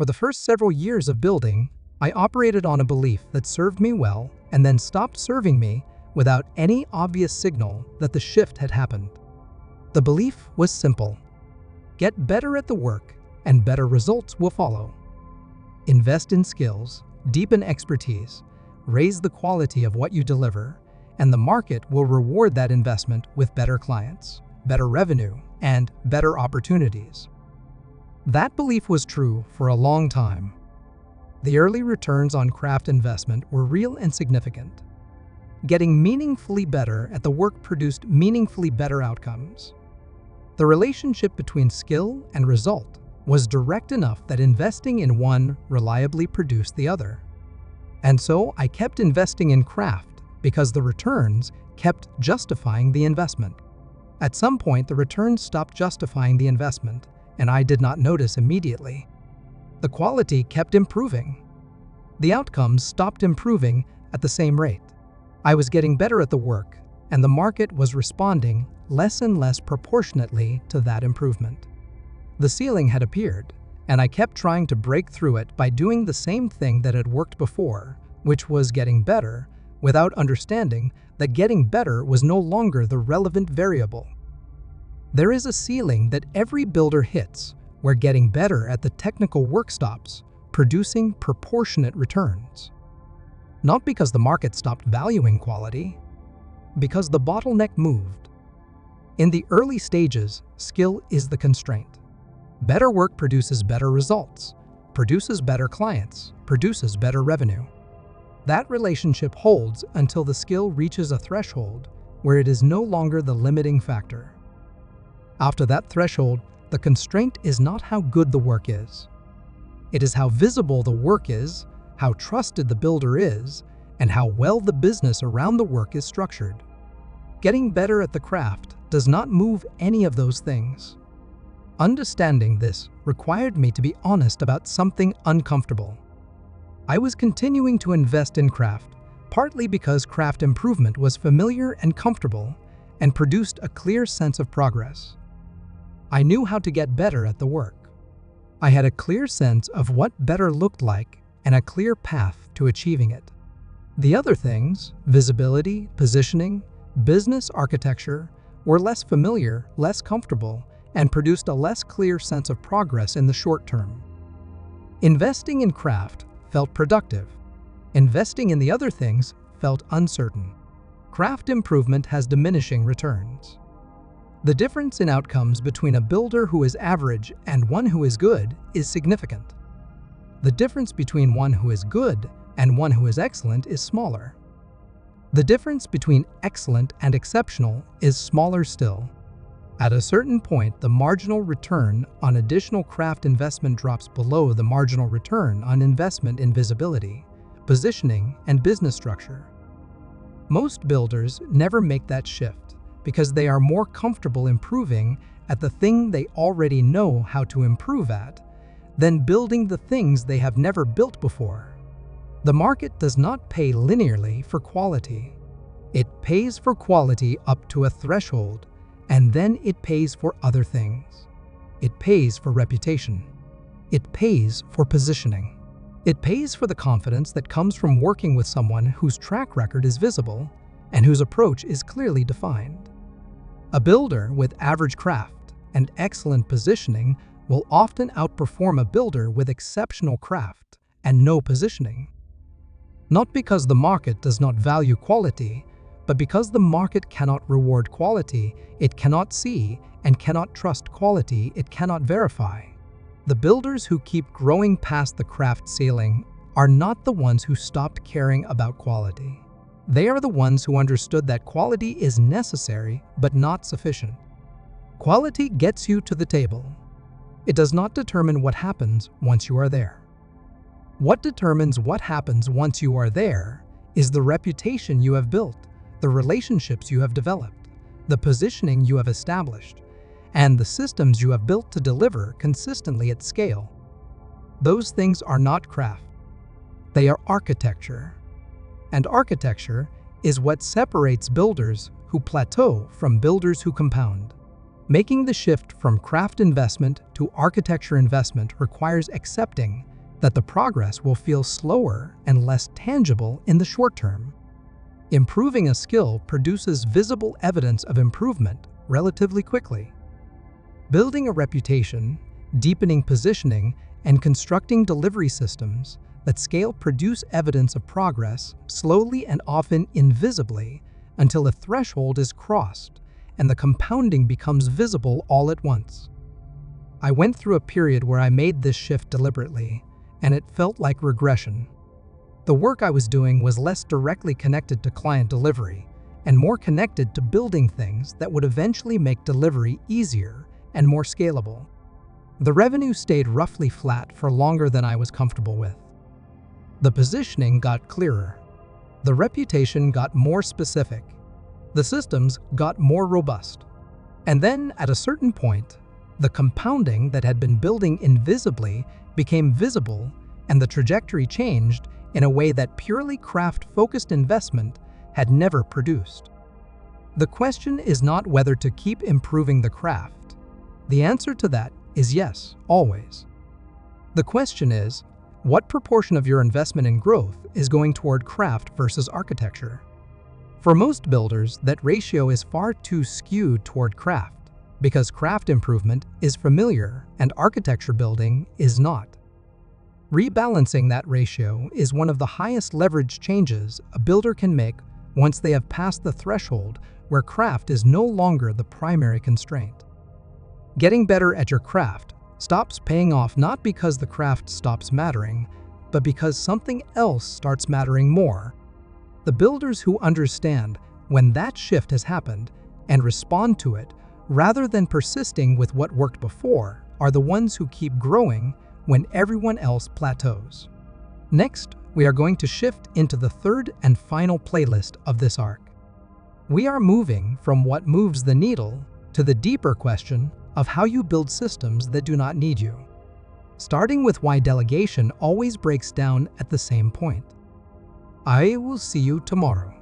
For the first several years of building, I operated on a belief that served me well and then stopped serving me without any obvious signal that the shift had happened. The belief was simple: get better at the work and better results will follow. Invest in skills, deepen expertise, raise the quality of what you deliver, and the market will reward that investment with better clients, better revenue, and better opportunities. That belief was true for a long time. The early returns on craft investment were real and significant. Getting meaningfully better at the work produced meaningfully better outcomes. The relationship between skill and result was direct enough that investing in one reliably produced the other. And so I kept investing in craft because the returns kept justifying the investment. At some point, the returns stopped justifying the investment, and I did not notice immediately. The quality kept improving. The outcomes stopped improving at the same rate. I was getting better at the work, and the market was responding less and less proportionately to that improvement. The ceiling had appeared, and I kept trying to break through it by doing the same thing that had worked before, which was getting better, without understanding that getting better was no longer the relevant variable. There is a ceiling that every builder hits where getting better at the technical work stops producing proportionate returns. Not because the market stopped valuing quality, because the bottleneck moved. In the early stages, skill is the constraint. Better work produces better results, produces better clients, produces better revenue. That relationship holds until the skill reaches a threshold where it is no longer the limiting factor. After that threshold, the constraint is not how good the work is. It is how visible the work is, how trusted the builder is, and how well the business around the work is structured. Getting better at the craft does not move any of those things. Understanding this required me to be honest about something uncomfortable. I was continuing to invest in craft, partly because craft improvement was familiar and comfortable and produced a clear sense of progress. I knew how to get better at the work. I had a clear sense of what better looked like and a clear path to achieving it. The other things, visibility, positioning, business architecture, were less familiar, less comfortable, and produced a less clear sense of progress in the short term. Investing in craft felt productive. Investing in the other things felt uncertain. Craft improvement has diminishing returns. The difference in outcomes between a builder who is average and one who is good is significant. The difference between one who is good and one who is excellent is smaller. The difference between excellent and exceptional is smaller still. At a certain point, the marginal return on additional craft investment drops below the marginal return on investment in visibility, positioning, and business structure. Most builders never make that shift because they are more comfortable improving at the thing they already know how to improve at than building the things they have never built before. The market does not pay linearly for quality. It pays for quality up to a threshold, and then it pays for other things. It pays for reputation. It pays for positioning. It pays for the confidence that comes from working with someone whose track record is visible and whose approach is clearly defined. A builder with average craft and excellent positioning will often outperform a builder with exceptional craft and no positioning. Not because the market does not value quality, but because the market cannot reward quality it cannot see and cannot trust quality it cannot verify. The builders who keep growing past the craft ceiling are not the ones who stopped caring about quality. They are the ones who understood that quality is necessary but not sufficient. Quality gets you to the table. It does not determine what happens once you are there. What determines what happens once you are there is the reputation you have built, the relationships you have developed, the positioning you have established, and the systems you have built to deliver consistently at scale. Those things are not craft. They are architecture. And architecture is what separates builders who plateau from builders who compound. Making the shift from craft investment to architecture investment requires accepting that the progress will feel slower and less tangible in the short term. Improving a skill produces visible evidence of improvement relatively quickly. Building a reputation, deepening positioning, and constructing delivery systems that scale produce evidence of progress slowly and often invisibly until a threshold is crossed and the compounding becomes visible all at once. I went through a period where I made this shift deliberately, and it felt like regression. The work I was doing was less directly connected to client delivery and more connected to building things that would eventually make delivery easier and more scalable. The revenue stayed roughly flat for longer than I was comfortable with. The positioning got clearer. The reputation got more specific. The systems got more robust. And then, at a certain point, the compounding that had been building invisibly became visible, and the trajectory changed in a way that purely craft-focused investment had never produced. The question is not whether to keep improving the craft. The answer to that is yes, always. The question is, what proportion of your investment in growth is going toward craft versus architecture? For most builders, that ratio is far too skewed toward craft, because craft improvement is familiar and architecture building is not. Rebalancing that ratio is one of the highest leverage changes a builder can make once they have passed the threshold where craft is no longer the primary constraint. Getting better at your craft stops paying off not because the craft stops mattering, but because something else starts mattering more. The builders who understand when that shift has happened and respond to it, rather than persisting with what worked before, are the ones who keep growing when everyone else plateaus. Next, we are going to shift into the third and final playlist of this arc. We are moving from what moves the needle to the deeper question of how you build systems that do not need you. Starting with why delegation always breaks down at the same point. I will see you tomorrow.